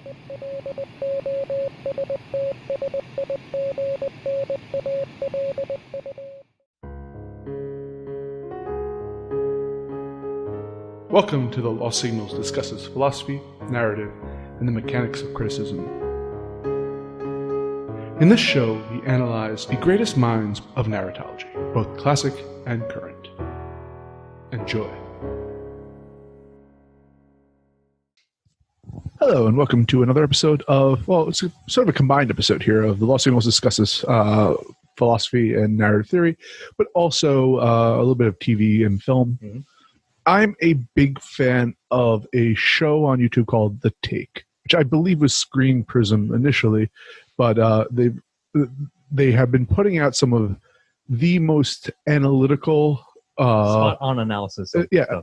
Welcome to the Lost Signals discusses philosophy, narrative, and the mechanics of criticism. In this show, we analyze the greatest minds of narratology, both classic and current. Enjoy. Hello, and welcome to another episode of, it's sort of a combined episode here of the Lost Signals discusses philosophy and narrative theory, but also a little bit of TV and film. Mm-hmm. I'm a big fan of a show on YouTube called The Take, which I believe was Screen Prism initially, but they have been putting out some of the most analytical spot-on analysis.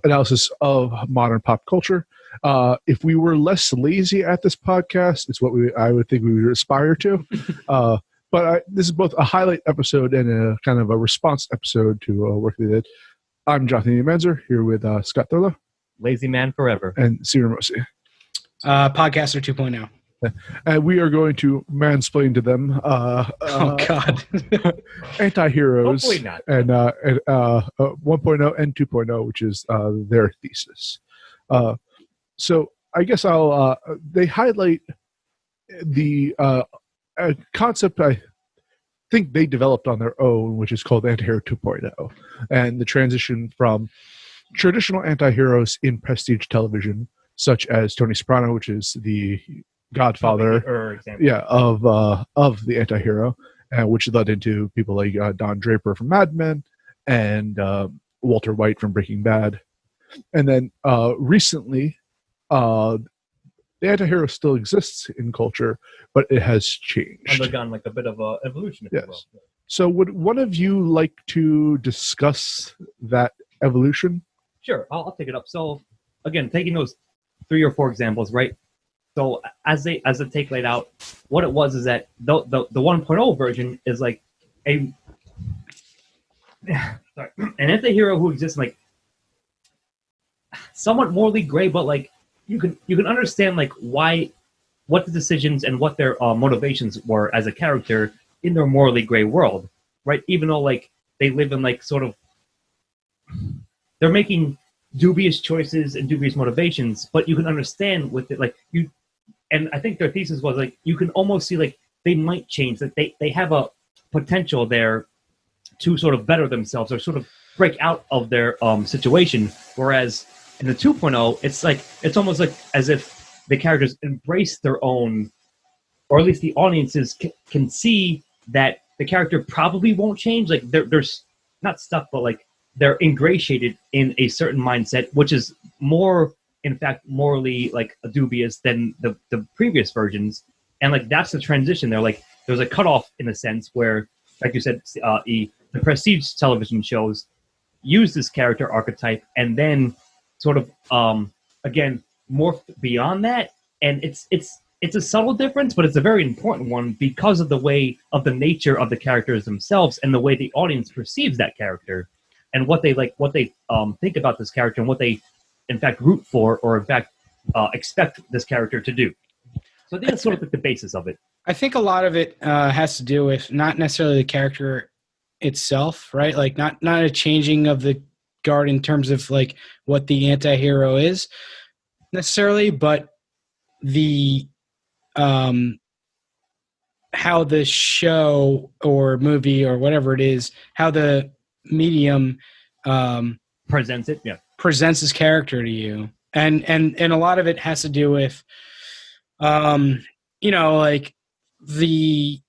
Analysis of modern pop culture. If we were less lazy at this podcast, it's what I would think we would aspire to. But this is both a highlight episode and a kind of a response episode to work they did. I'm Jonathan Manzer, here with Scott Thurlow. Lazy man forever. And Cedar Mosi. Podcaster 2.0. And we are going to mansplain to them God. Antiheroes. Hopefully not. And 1.0 and 2.0, which is their thesis. So I guess they highlight the concept I think they developed on their own, which is called Antihero 2.0, and the transition from traditional antiheroes in prestige television, such as Tony Soprano, which is the godfather of the antihero, which led into people like Don Draper from Mad Men and Walter White from Breaking Bad. And then recently, the antihero still exists in culture, but it has changed. Undergone like a bit of an evolution, if you will. So would one of you like to discuss that evolution? Sure, I'll take it up. So again, taking those 3 or 4 examples, right? So as the take laid out, what it was is that the 1.0 version is like an antihero who exists like somewhat morally gray, but like you can understand like what the decisions and what their motivations were as a character in their morally gray world, right? Even though like they live in like sort of they're making dubious choices and dubious motivations, but you can understand with it like you. And I think their thesis was like you can almost see like they might change, that they have a potential there to sort of better themselves or sort of break out of their situation, whereas in the 2.0, it's almost like as if the characters embrace their own, or at least the audiences can see that the character probably won't change. Like they're not stuck, but like they're ingratiated in a certain mindset, which is more, in fact, morally like dubious than the previous versions. And like that's the transition there. Like there's a cutoff in a sense where, like you said, the prestige television shows use this character archetype and then sort of again morph beyond that, and it's a subtle difference, but it's a very important one because of the nature of the characters themselves and the way the audience perceives that character and what they think about this character and what they in fact root for or in fact expect this character to do. So I think that's sort of like the basis of it. I think a lot of it has to do with not necessarily the character itself, right? Like not a changing of the guard in terms of like what the antihero is necessarily, but the how the show or movie or whatever it is, how the medium presents his character to you, and a lot of it has to do with like the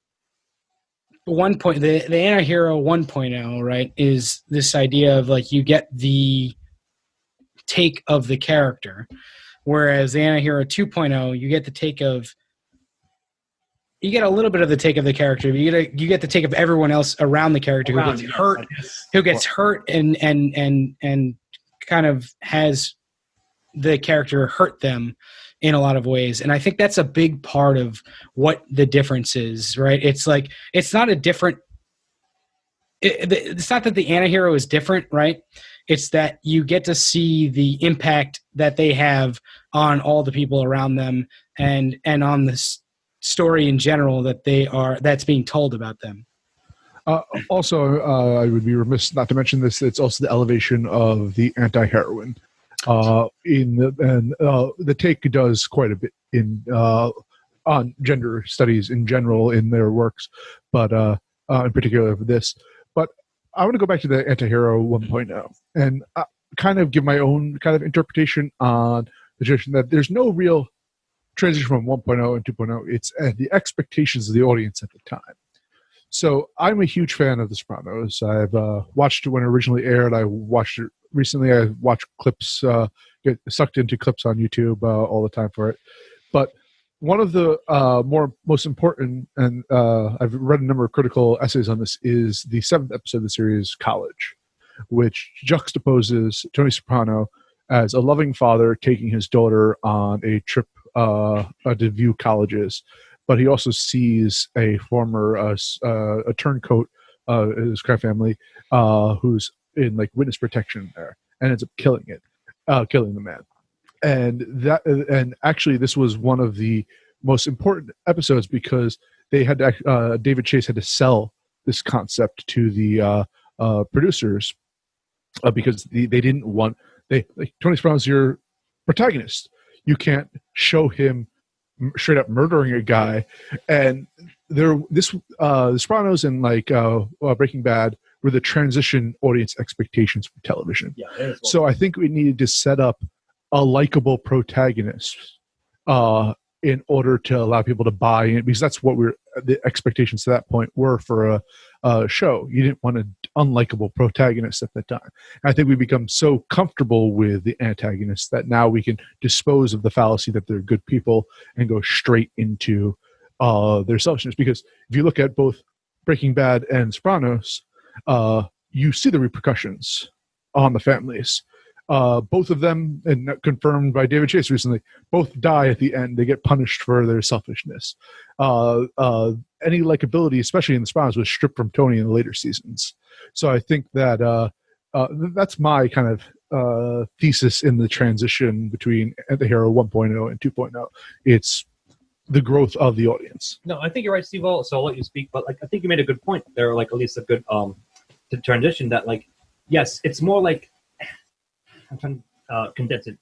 the Antihero 1.0, right, is this idea of like you get the take of the character, whereas the Antihero 2.0, you get a little bit of the take of the character, but you get the take of everyone else around the character who gets hurt and kind of has the character hurt them in a lot of ways. And I think that's a big part of what the difference is, right? It's like, it's not a different, it's not that the Antihero is different, right? It's that you get to see the impact that they have on all the people around them and on this story in general that's being told about them. Also, I would be remiss not to mention this. It's also the elevation of the anti-heroine. The take does quite a bit on gender studies in general in their works, but in particular for this. But I want to go back to the Antihero 1.0 and kind of give my own kind of interpretation on the tradition that there's no real transition from 1.0 and 2.0. It's the expectations of the audience at the time. So I'm a huge fan of The Sopranos. I've watched it when it originally aired. I watched it recently. I watch clips, get sucked into clips on YouTube all the time for it. But one of the most important, and I've read a number of critical essays on this, is the 7th episode of the series, College, which juxtaposes Tony Soprano as a loving father taking his daughter on a trip to view colleges. But he also sees a former a turncoat in his crime family who's in like witness protection there, and ends up killing the man. And actually, this was one of the most important episodes because they had to, David Chase had to sell this concept to the producers because they didn't want Tony Soprano's your protagonist. You can't show him straight up murdering a guy, and the Sopranos and Breaking Bad were the transition audience expectations for television. Yeah, so I think we needed to set up a likable protagonist in order to allow people to buy in, because that's what the expectations to that point were for a show. You didn't want an unlikable protagonist at that time. And I think we become so comfortable with the antagonists that now we can dispose of the fallacy that they're good people and go straight into their selfishness. Because if you look at both Breaking Bad and Sopranos, you see the repercussions on the families. Both of them, and confirmed by David Chase recently, both die at the end. They get punished for their selfishness. Any likability, especially in The Sopranos, was stripped from Tony in the later seasons. So I think that that's my kind of thesis in the transition between Antihero 1.0 and 2.0. It's the growth of the audience. No, I think you're right, Steve. So I'll let you speak, but I think you made a good point there. At least a good to transition that. Yes, it's more like. I'm trying to condense it.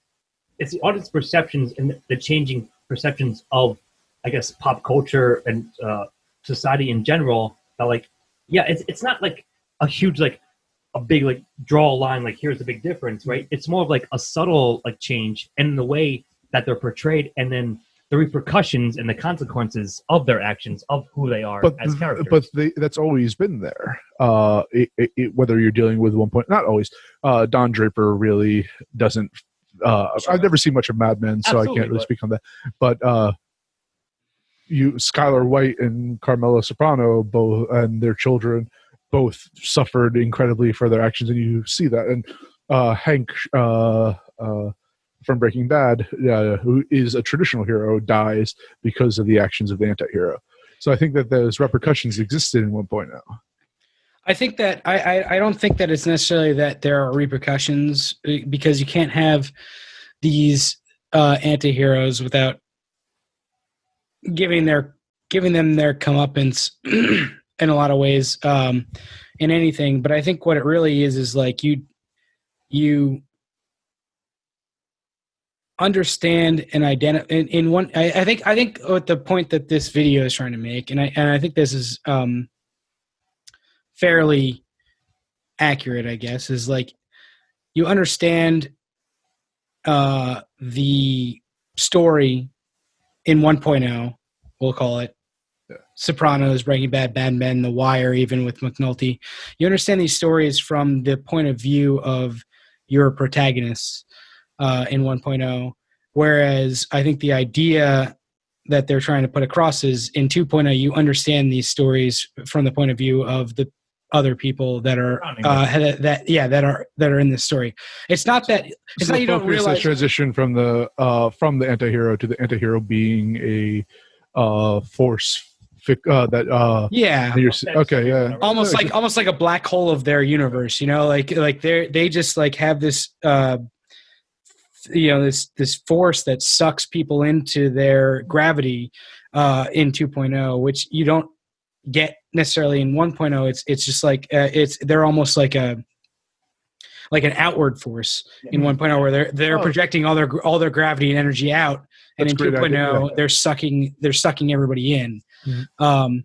It's the audience perceptions and the changing perceptions of, I guess, pop culture and society in general. That it's not like a huge a big draw a line here's the big difference, right? It's more of a subtle change in the way that they're portrayed, and then the repercussions and the consequences of their actions of who they are as characters. But that's always been there. Whether you're dealing with not always. Don Draper really doesn't. Sure. I've never seen much of Mad Men, so I can't really speak on that. But Skylar White and Carmela Soprano, both, and their children, both suffered incredibly for their actions, and you see that. And Hank from Breaking Bad, who is a traditional hero, dies because of the actions of the anti-hero. So I think that those repercussions existed in 1.0. I think that I don't think that it's necessarily that there are repercussions, because you can't have these anti-heroes without giving them their comeuppance in a lot of ways in anything. But I think what it really is you understand and identify in one. I think what the point that this video is trying to make, and I think this is fairly accurate, I guess, is you understand the story in 1.0, we'll call it. Sopranos, Breaking Bad, Mad Men, The Wire, even with McNulty. You understand these stories from the point of view of your protagonists in 1.0, whereas I think the idea that they're trying to put across is in 2.0, you understand these stories from the point of view of the other people that are that are in this story. It's not that you don't realize the transition from the anti-hero to the anti-hero being a force Yeah. Okay, yeah. Almost like a black hole of their universe, like they just like have this this force that sucks people into their gravity in 2.0, which you don't get necessarily in 1.0. It's just like they're almost like an outward force in 1.0, where they're projecting all their gravity and energy out, and in 2.0 they're sucking everybody in. Mm-hmm.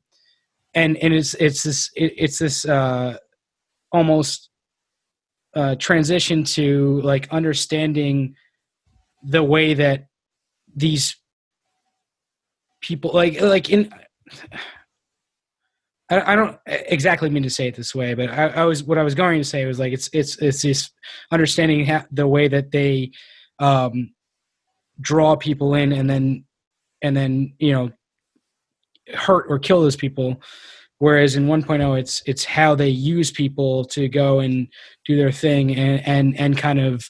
And it's this almost transition to like understanding the way that these people like in. I don't exactly mean to say it this way, but what I was going to say was like it's this understanding the way that they draw people in and then hurt or kill those people, whereas in 1.0 it's how they use people to go and do their thing and kind of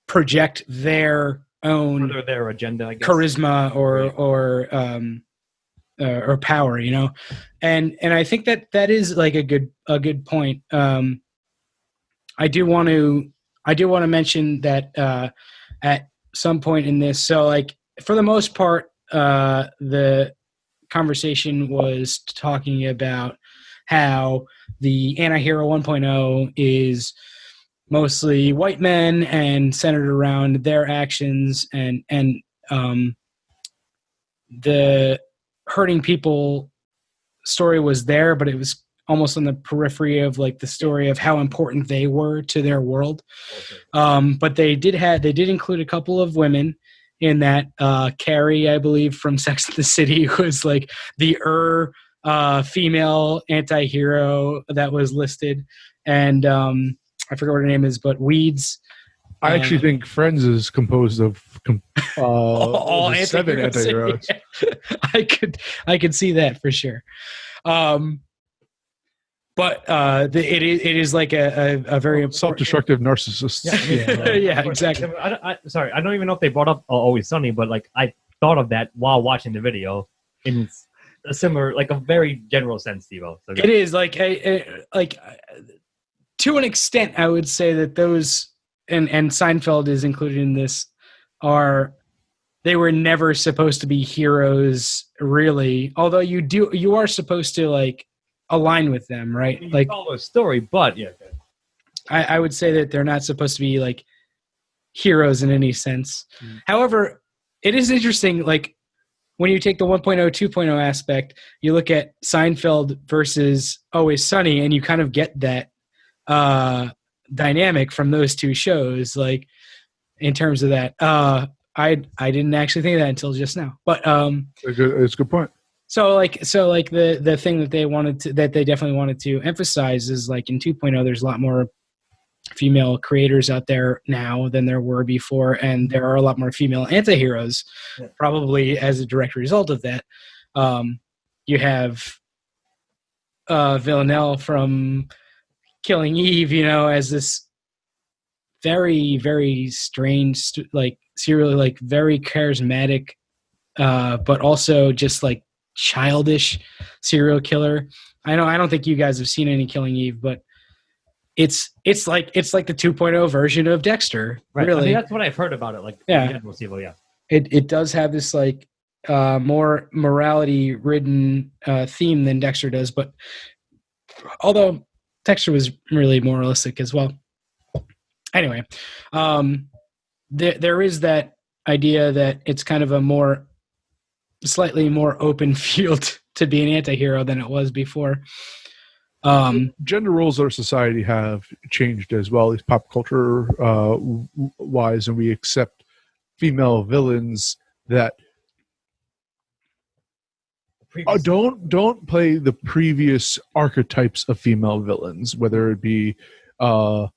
project their own their agenda, I guess. Charisma or power, and I think that is like a good point. I do want to mention that at some point in this, so like for the most part, the conversation was talking about how the Antihero 1.0 is mostly white men and centered around their actions, and the hurting people story was there, but it was almost on the periphery of like the story of how important they were to their world. Okay. But they did include a couple of women in that. Carrie, I believe, from Sex and the City, was like the female anti-hero that was listed, and I forget what her name is, but Weeds. I actually think Friends is composed of all 7 anti-heroes. Yeah. I could see that for sure. But it is like a very self-destructive narcissist. Yeah, exactly. Sorry, I don't even know if they brought up Always Sunny, but like I thought of that while watching the video in a similar, like a very general sense, Steve-O. So it is like to an extent, I would say that those. And Seinfeld is included in this, they were never supposed to be heroes, really. Although you are supposed to like align with them, right? You like follow a story, but yeah. I would say that they're not supposed to be like heroes in any sense. Mm. However, it is interesting, like when you take the 1.0, 2.0 aspect, you look at Seinfeld versus Always Sunny, and you kind of get that dynamic from those two shows, like in terms of that. I didn't actually think of that until just now, but it's a good point. So the thing that they definitely wanted to emphasize is like in 2.0 there's a lot more female creators out there now than there were before, and there are a lot more female anti-heroes, probably as a direct result of that. You have Villanelle from Killing Eve, as this very, very strange, like serially, like very charismatic, but also just like childish serial killer. I don't think you guys have seen any Killing Eve, but it's like the 2.0 version of Dexter. Right. Really, I mean, that's what I've heard about it. Like, yeah, it does have this like more morality ridden theme than Dexter does, but although Dexter was really moralistic as well. Anyway, there is that idea that it's kind of a slightly more open field to be an anti-hero than it was before. Gender roles in our society have changed as well, at least pop culture wise, and we accept female villains that don't play the previous archetypes of female villains, whether it be but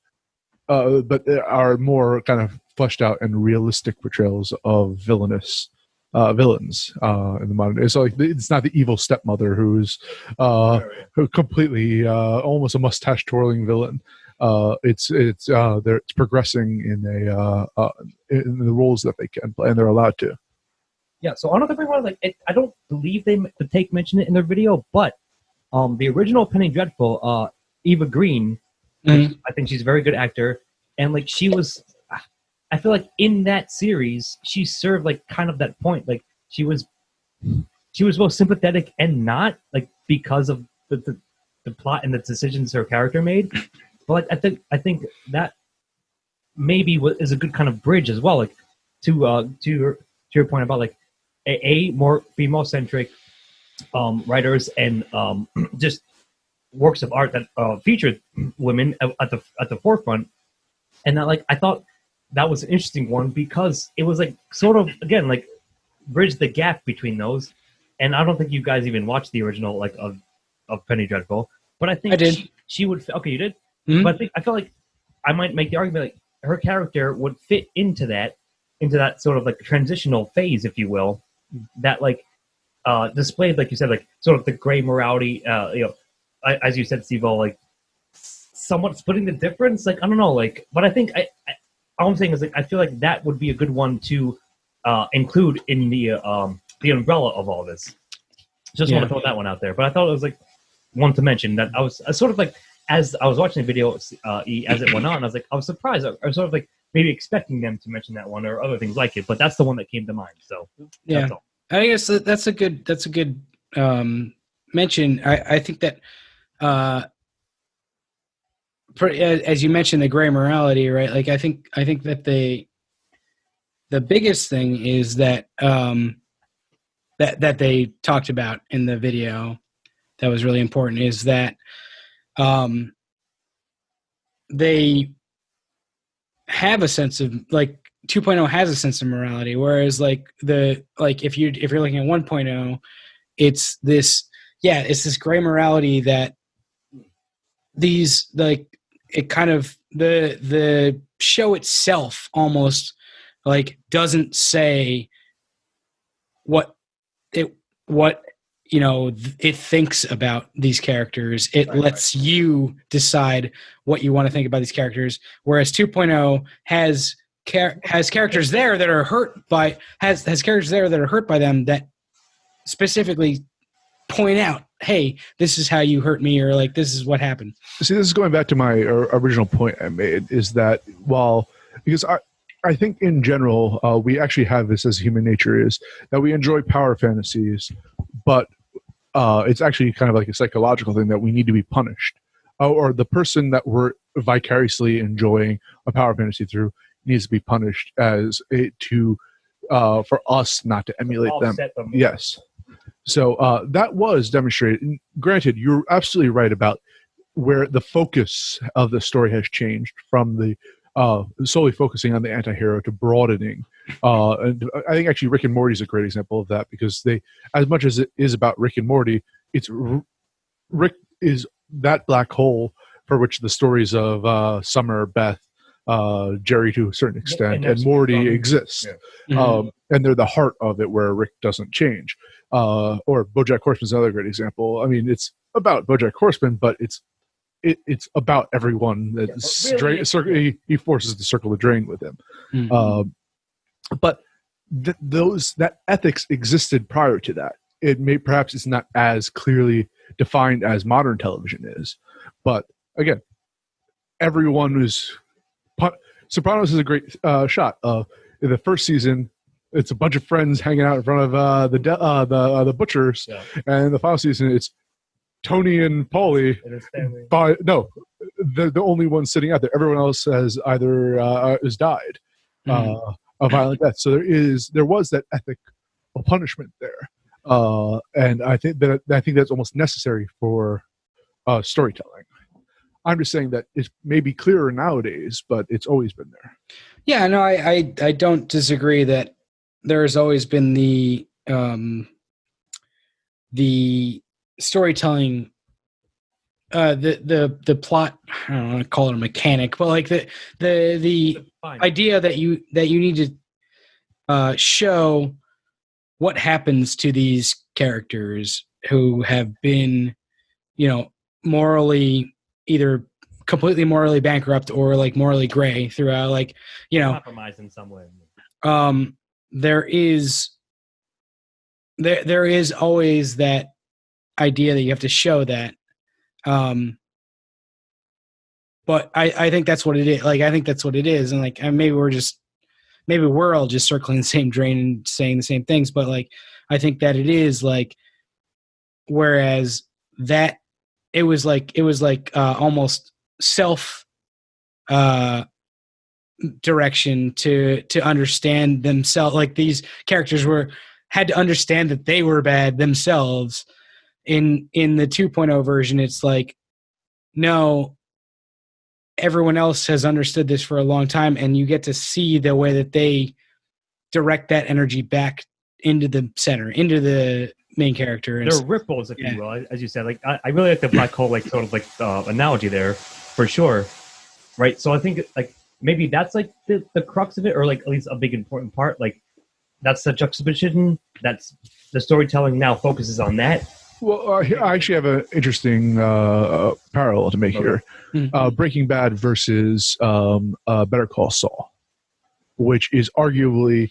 are more kind of fleshed out and realistic portrayals of villains in the modern day. So like, it's not the evil stepmother who's who completely almost a mustache twirling villain. It's progressing in the roles that they can play, and they're allowed to. Yeah, so another thing was I don't believe the take mentioned it in their video, but the original Penny Dreadful, Eva Green, I think she's a very good actor, and like she was, I feel like in that series she served like kind of that point, like she was both sympathetic and not, like because of the plot and the decisions her character made, but like, I think that maybe is a good kind of bridge as well, like to your point about like a more female centric writers and just works of art that featured women at the forefront, and that like I thought that was an interesting one because it was like sort of again like bridge the gap between those, and I don't think you guys even watched the original like of Penny Dreadful, but I think I did. She would okay you did, Mm-hmm. but I feel like I might make the argument like her character would fit into that sort of like transitional phase, if you will, that like displayed, like you said, like sort of the gray morality, as you said, Steve, like somewhat splitting the difference. Like I don't know, like, but I think all I'm saying is like I feel like that would be a good one to include in the umbrella of all this. Just want to throw that one out there, but I thought it was like one to mention that I was sort of like as I was watching the video as it went on, I was like I was surprised. I was sort of like maybe expecting them to mention that one or other things like it, but that's the one that came to mind. So yeah, I guess that's a good mention. I think that as you mentioned, the gray morality, right? Like I think that the biggest thing is that that they talked about in the video that was really important is that they have a sense of like 2.0 has a sense of morality, whereas like if you're looking at 1.0, it's this gray morality that these like it kind of the show itself almost like doesn't say what it thinks about these characters. It lets you decide what you want to think about these characters, whereas 2.0 has characters there that are hurt by them that specifically point out, hey, this is how you hurt me, or like this is what happened. See, this is going back to my original point I made, is that because I think in general we actually have this as human nature, is that we enjoy power fantasies, but it's actually kind of like a psychological thing that we need to be punished, or the person that we're vicariously enjoying a power fantasy through needs to be punished for us not to emulate them. Yes. So that was demonstrated. And granted, you're absolutely right about where the focus of the story has changed from the solely focusing on the anti-hero to broadening. And I think actually Rick and Morty is a great example of that, because they, as much as it is about Rick and Morty, it's Rick is that black hole for which the stories of Summer, Beth, Jerry to a certain extent, and Morty exist. Yeah. Mm-hmm. And they're the heart of it, where Rick doesn't change. Or BoJack Horseman's another great example. I mean, it's about BoJack Horseman, but it's about everyone that he forces to circle the drain with him. Mm-hmm. But that ethics existed prior to that. Perhaps it's not as clearly defined as modern television is, but again, everyone was. Sopranos is a great shot. In the first season, it's a bunch of friends hanging out in front of the butchers, yeah. And the final season, it's Tony and Paulie. They're the only ones sitting out there. Everyone else has either has died a violent death. So there was that ethical punishment there, and I think that's almost necessary for storytelling. I'm just saying that it may be clearer nowadays, but it's always been there. Yeah, no, I don't disagree that there has always been the storytelling, the plot. I don't want to call it a mechanic, but like the idea that you need to show what happens to these characters who have been, morally either completely morally bankrupt or like morally gray throughout, like, compromised in some way. There is there is always that idea that you have to show that. But I think that's what it is. Like, I think that's what it is. And like, maybe we're all just circling the same drain and saying the same things. But like, I think that it is like, whereas that it was like almost self direction to understand themselves. Like, these characters had to understand that they were bad themselves. In the 2.0 version, it's like, no, everyone else has understood this for a long time, and you get to see the way that they direct that energy back into the center, into the main character. They're ripples, if you will, as you said. Like, I really like the black hole, like, sort of like analogy there, for sure. Right. So I think like maybe that's like the crux of it, or like at least a big important part. Like, that's the juxtaposition. That's the storytelling now focuses on that. Well, I actually have an interesting parallel to make here. Breaking Bad versus Better Call Saul, which is arguably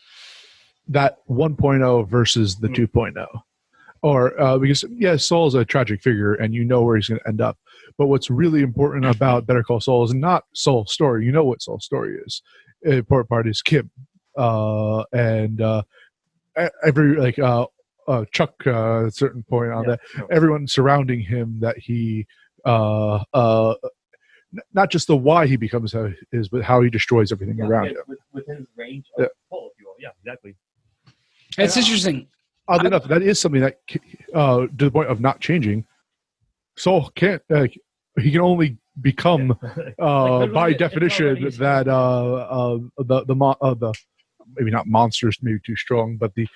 that 1.0 versus the 2.0. Or because, Saul's a tragic figure and you know where he's going to end up. But what's really important about Better Call Saul is not Saul's story. You know what Saul's story is. The important part is Kim. And every, like, Chuck, at a certain point on that, everyone surrounding him, that he, not just the why he becomes how he is, but how he destroys everything around him. Within his range of pull, if you will. Yeah, exactly. It's interesting. Oddly enough, that is something that, to the point of not changing, Saul can't. He can only become, by definition, that the maybe not monsters, maybe too strong, but the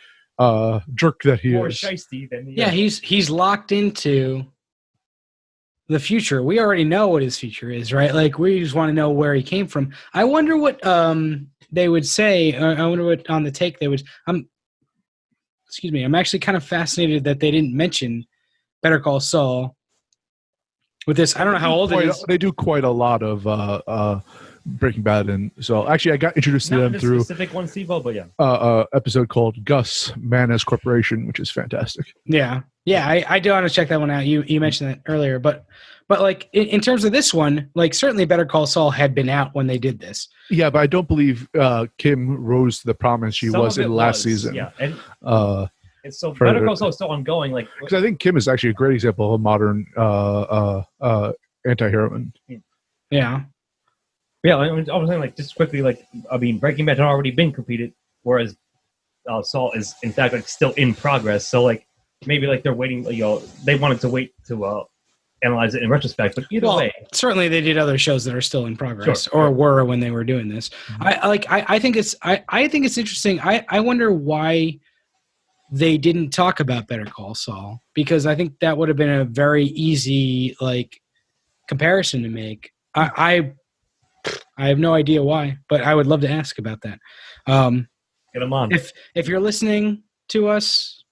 jerk that he more is. Shiesty than he's locked into the future. We already know what his future is, right? Like, we just want to know where he came from. I wonder what they would say. I wonder what on the take they would. Excuse me. I'm actually kind of fascinated that they didn't mention Better Call Saul with this. I don't know how old it is. They do quite a lot of Breaking Bad, and so actually I got introduced to them through a specific one, Steve-O, but episode called Gus, Man as Corporation, which is fantastic. Yeah, I do want to check that one out. You mentioned that earlier, but like in terms of this one, like, certainly Better Call Saul had been out when they did this. Yeah, but I don't believe Kim rose to the prominence she was in last season. Yeah, and so Better Call Saul is still ongoing. Like, because I think Kim is actually a great example of a modern anti-heroine. Yeah. Yeah, I was saying, like, just quickly, like, I mean, Breaking Bad had already been completed, whereas Saul is, in fact, like, still in progress. So, like, maybe, like, they're waiting, they wanted to wait to analyze it in retrospect, but either way. Certainly they did other shows that are still in progress, or were when they were doing this. Mm-hmm. I think it's interesting. I wonder why they didn't talk about Better Call Saul, because I think that would have been a very easy, like, comparison to make. I have no idea why, but I would love to ask about that. Get them on. If you're listening to us,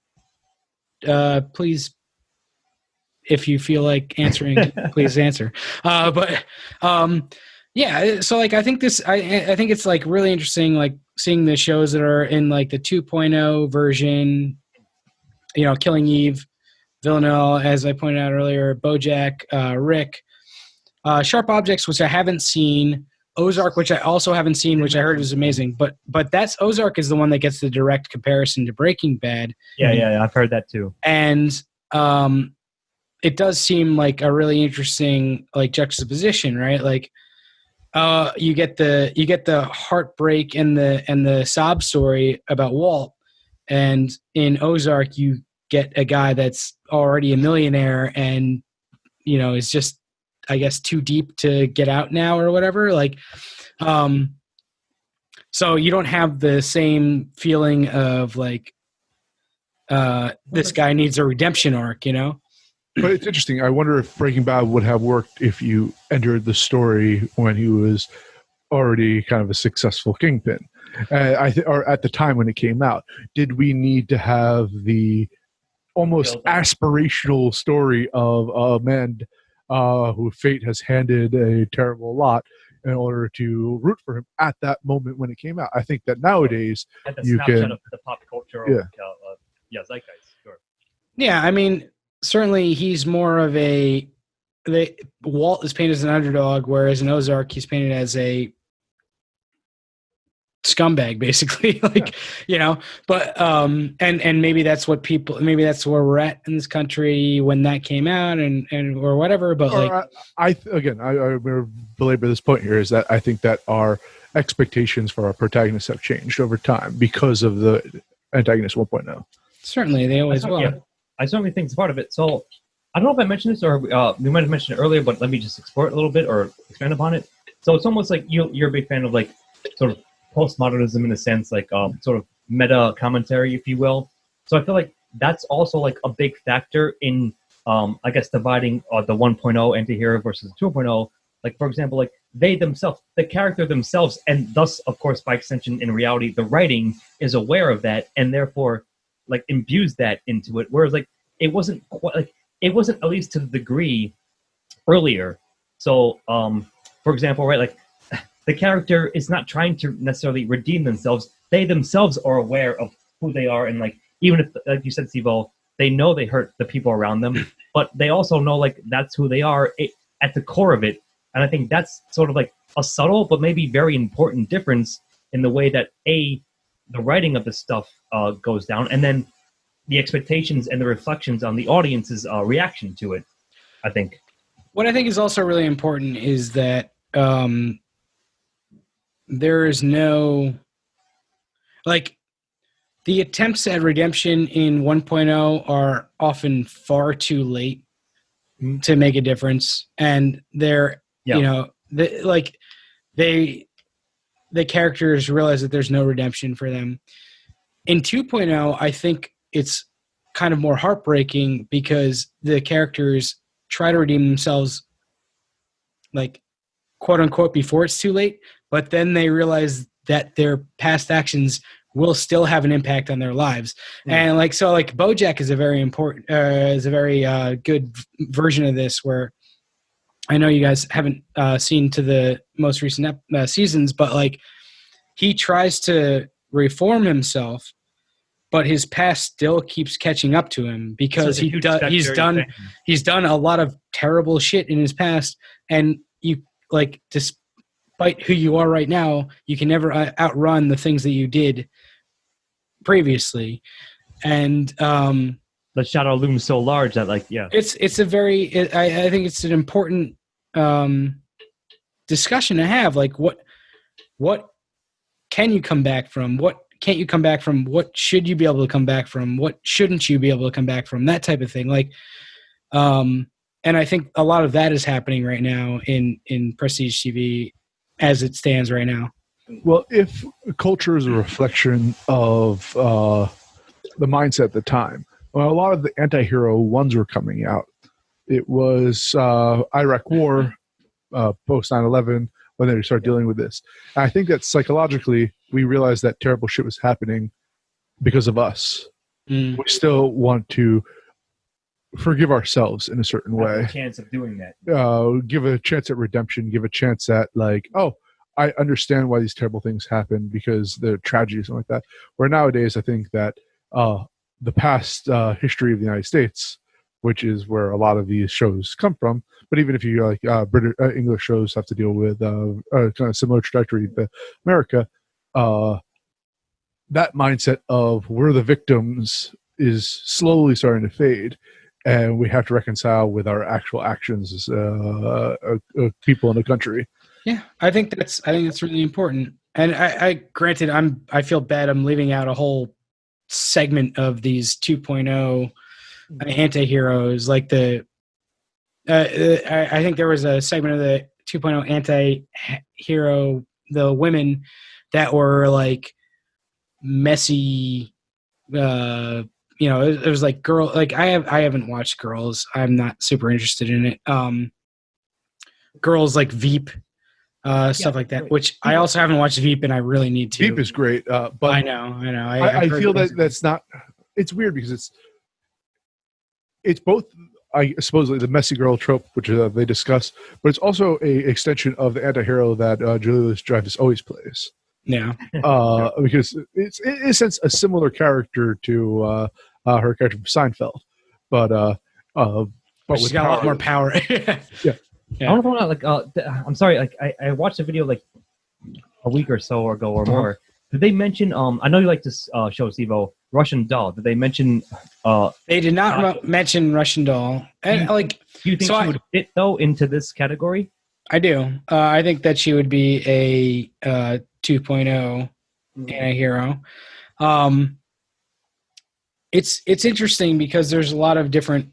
please, if you feel like answering, please answer. Yeah. So, like, I think I think it's, like, really interesting, like, seeing the shows that are in, like, the 2.0 version. Killing Eve, Villanelle, as I pointed out earlier, BoJack, Rick. Sharp Objects, which I haven't seen, Ozark, which I also haven't seen, which I heard is amazing, but that's Ozark is the one that gets the direct comparison to Breaking Bad. Yeah, I've heard that too. And it does seem like a really interesting, like, juxtaposition, right? Like, you get the heartbreak and the sob story about Walt, and in Ozark you get a guy that's already a millionaire and is just, I guess, too deep to get out now or whatever. Like, so you don't have the same feeling of, like, this guy needs a redemption arc, But it's interesting. I wonder if Breaking Bad would have worked if you entered the story when he was already kind of a successful kingpin. Or at the time when it came out, did we need to have the almost aspirational story of a man who fate has handed a terrible lot in order to root for him at that moment when it came out? I think that nowadays at the you snapshot can of the pop culture, zeitgeist. Yeah, I mean, certainly he's more of Walt is painted as an underdog, whereas in Ozark he's painted as a scumbag, basically. But and maybe that's what maybe that's where we're at in this country when that came out and or whatever. But I belabor this point here, is that I think that our expectations for our protagonists have changed over time because of the Antagonist 1.0. Certainly, they always will. Yeah, I certainly think it's part of it. So I don't know if I mentioned this or we might have mentioned it earlier, but let me just explore it a little bit or expand upon it. So it's almost like you're a big fan of like sort of postmodernism in a sense, like sort of meta commentary, if you will. So I feel like that's also like a big factor in, I guess, dividing the 1.0 anti-hero versus 2.0. Like, for example, like they themselves, the character themselves, and thus, of course, by extension, in reality, the writing is aware of that and therefore like imbues that into it. Whereas like it wasn't quite like it wasn't at least to the degree earlier. So, for example, right, like the character is not trying to necessarily redeem themselves. They themselves are aware of who they are. And like, even if, like you said, Steve-O, they know they hurt the people around them, but they also know like that's who they are at the core of it. And I think that's sort of like a subtle, but maybe very important difference in the way that the writing of the stuff goes down. And then the expectations and the reflections on the audience's reaction to it, I think. What I think is also really important is that, there is no, like, the attempts at redemption in 1.0 are often far too late to make a difference. And they're, the characters realize that there's no redemption for them. In 2.0, I think it's kind of more heartbreaking because the characters try to redeem themselves, like, quote unquote, before it's too late, but then they realize that their past actions will still have an impact on their lives. And like, so like BoJack is a very good version of this, where I know you guys haven't seen to the most recent seasons, but like he tries to reform himself, but his past still keeps catching up to him because he's done a lot of terrible shit in his past. And you, like, despite who you are right now, you can never outrun the things that you did previously. And the shadow looms so large that, like, it's a very, I think it's an important discussion to have. Like, what can you come back from? What can't you come back from? What should you be able to come back from? What shouldn't you be able to come back from? That type of thing. Like, and I think a lot of that is happening right now in prestige TV as it stands right now. Well, if culture is a reflection of the mindset at the time, well, a lot of the anti-hero ones were coming out. It was Iraq War, post 9/11, when they started dealing with this. And I think that psychologically, we realized that terrible shit was happening because of us. We still want to forgive ourselves in a certain way. A chance of doing that. Give a chance at redemption. Give a chance at, like, oh, I understand why these terrible things happen because they're tragedies, something like that. Where nowadays, I think that the past history of the United States, which is where a lot of these shows come from, but even if you like British English shows have to deal with kind of similar trajectory to America, that mindset of we're the victims is slowly starting to fade. And we have to reconcile with our actual actions as people in the country. Yeah, I think that's really important. And I granted, I feel bad I'm leaving out a whole segment of these 2.0 anti-heroes. Like I think there was a segment of the 2.0 anti-hero, the women that were like messy. It was like girl. Like I haven't watched Girls. I'm not super interested in it. Girls like Veep, stuff like that. Which I also haven't watched Veep, and I really need to. Veep is great, but I know. I feel that's not. It's weird because it's both. I supposedly the messy girl trope, which they discuss, but it's also a extension of the anti-hero that Julia Louis-Dreyfus always plays. Yeah, because it's in a sense a similar character to her character from Seinfeld, but she's got a lot more power. Yeah. Yeah. I don't know, like, I'm sorry, like, I watched a video like a week or so ago or more. Did they mention? I know you like this show, Stevo, Russian Doll. Did they mention? They did not mention Russian Doll. And do you think so she would fit though into this category? I do. I think that she would be a 2.0 Antihero. It's interesting because there's a lot of different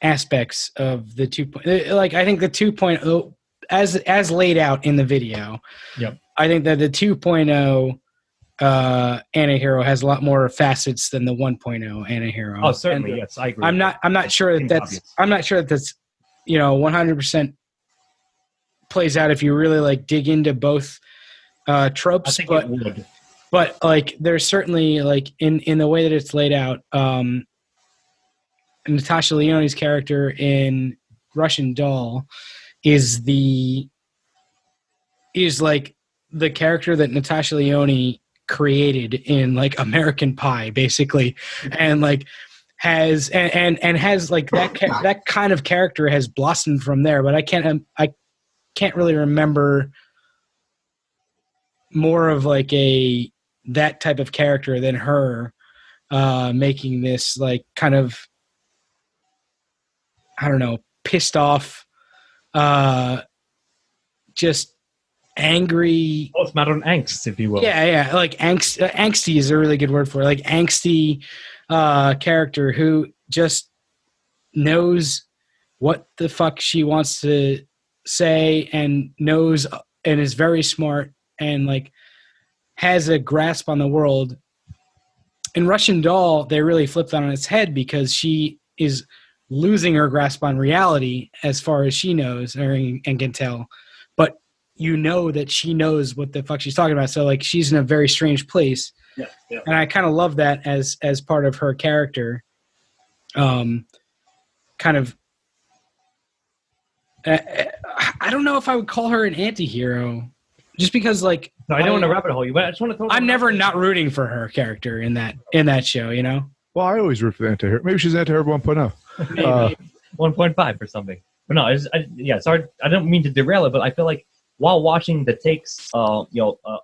aspects of the 2.0. Like I think the 2.0 as laid out in the video. Yep. I think that the 2.0 Antihero has a lot more facets than the 1.0 Antihero. Oh, certainly, yes, I agree. I'm not sure that that's 100% plays out if you really like dig into both tropes. I think it would. But like there's certainly like in the way that it's laid out, Natasha Lyonne's character in Russian Doll is like the character that Natasha Lyonne created in like American Pie, basically, and like has like that kind of character has blossomed from there. But I can't really remember more of like that type of character than her making this like kind of, I don't know, pissed off, just angry. Oh, it's modern angst, if you will. Yeah, like angsty is a really good word for it. Like angsty character who just knows what the fuck she wants to say and knows and is very smart and like has a grasp on the world. In Russian Doll, they really flipped that on its head because she is losing her grasp on reality as far as she knows and can tell. But you know that she knows what the fuck she's talking about. So like she's in a very strange place. Yeah. And I kind of love that as part of her character. Kind of I don't know if I would call her an anti-hero just because like no, I don't want to rabbit hole you, but I just want to I'm never not rooting for her character in that show, you know? Well, I always root for the anti-hero. Maybe she's anti-hero 1.0. Maybe 1.5 or something. But no, sorry, I don't mean to derail it, but I feel like while watching the takes,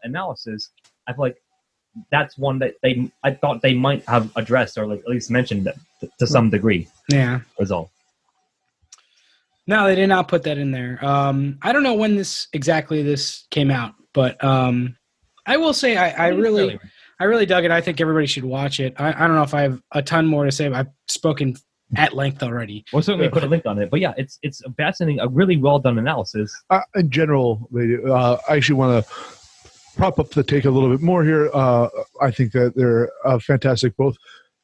analysis, I feel like that's one that I thought they might have addressed or like at least mentioned to some degree. Yeah, was all. No, they did not put that in there. I don't know when this came out, but I will say I really dug it. I think everybody should watch it. I don't know if I have a ton more to say, but I've spoken at length already. We'll certainly put a link on it. But yeah, it's fascinating, a really well done analysis. In general, I actually want to prop up the take a little bit more here. I think that they're fantastic. Both,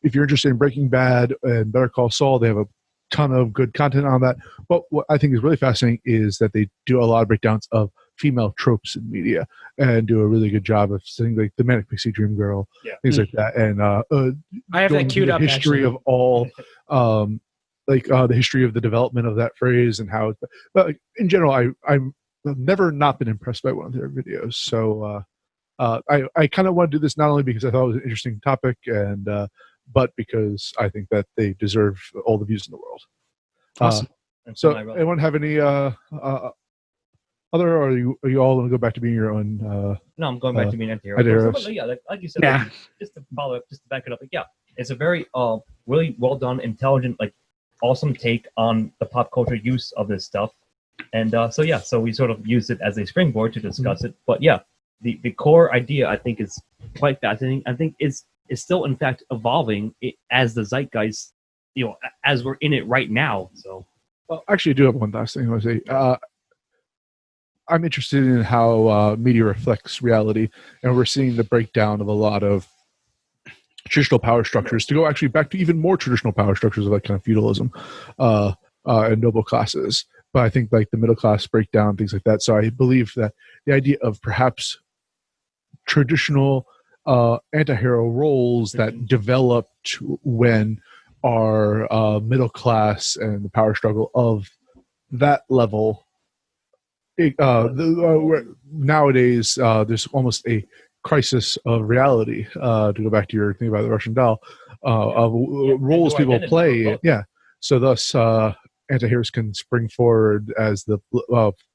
if you're interested in Breaking Bad and Better Call Saul, they have a ton of good content on that. But what I think is really fascinating is that they do a lot of breakdowns of female tropes in media and do a really good job of saying like the Manic Pixie Dream Girl, things like that. And I have that queued up. History of all, the history of the development of that phrase and how. But like, in general, I've never not been impressed by one of their videos. So I kind of want to do this not only because I thought it was an interesting topic and but because I think that they deserve all the views in the world. Awesome. So anyone have any other, or are you all going to go back to being your own? No, I'm going back to being anti-hero. Yeah, like you said, just to follow up, just to back it up. Like, it's a very really well done, intelligent, like awesome take on the pop culture use of this stuff. And so we sort of used it as a springboard to discuss it. But yeah, the core idea I think is quite fascinating. I think is still in fact evolving as the zeitgeist, as we're in it right now. So, well, actually, I do have one last thing I want to say. I'm interested in how media reflects reality, and we're seeing the breakdown of a lot of traditional power structures to go actually back to even more traditional power structures of like kind of feudalism and noble classes. But I think like the middle class breakdown, things like that. So I believe that the idea of perhaps traditional anti-hero roles that developed when our middle class and the power struggle of that level nowadays there's almost a crisis of reality, to go back to your thing about the Russian Doll, roles people play. Yeah. So thus, anti-heroes can spring forward as the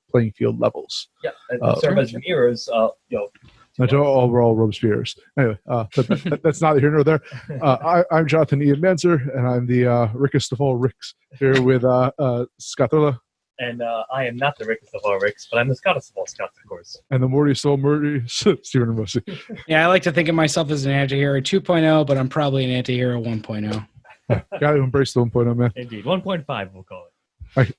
playing field levels. Yeah, and serve as mirrors. Not all Robespierre's. Anyway, but that's neither here nor there. I'm Jonathan Ian Manzer, and I'm the rickest of all Ricks here with Scott Thurla. And I am not the rickest of all Ricks, but I'm the Scottest of all Scots, of course. And the Morty Soul Murdy, Stephen Ramosi. Yeah, I like to think of myself as an anti-hero 2.0, but I'm probably an anti-hero 1.0. Got to embrace the 1.0, man. Indeed. 1.5, we'll call it.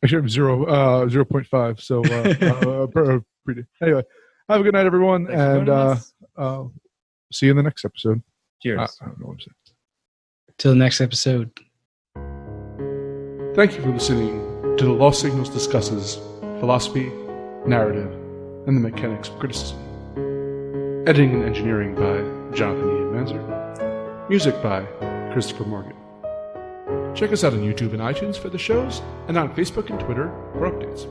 Actually, I'm 0.5, so anyway, have a good night, everyone, and see you in the next episode. Cheers. I don't know what I'm saying. Till the next episode. Thank you for listening to The Lost Signals Discusses Philosophy, Narrative, and the Mechanics of Criticism. Editing and engineering by Jonathan Ian Manzer. Music by Christopher Morgan. Check us out on YouTube and iTunes for the shows, and on Facebook and Twitter for updates.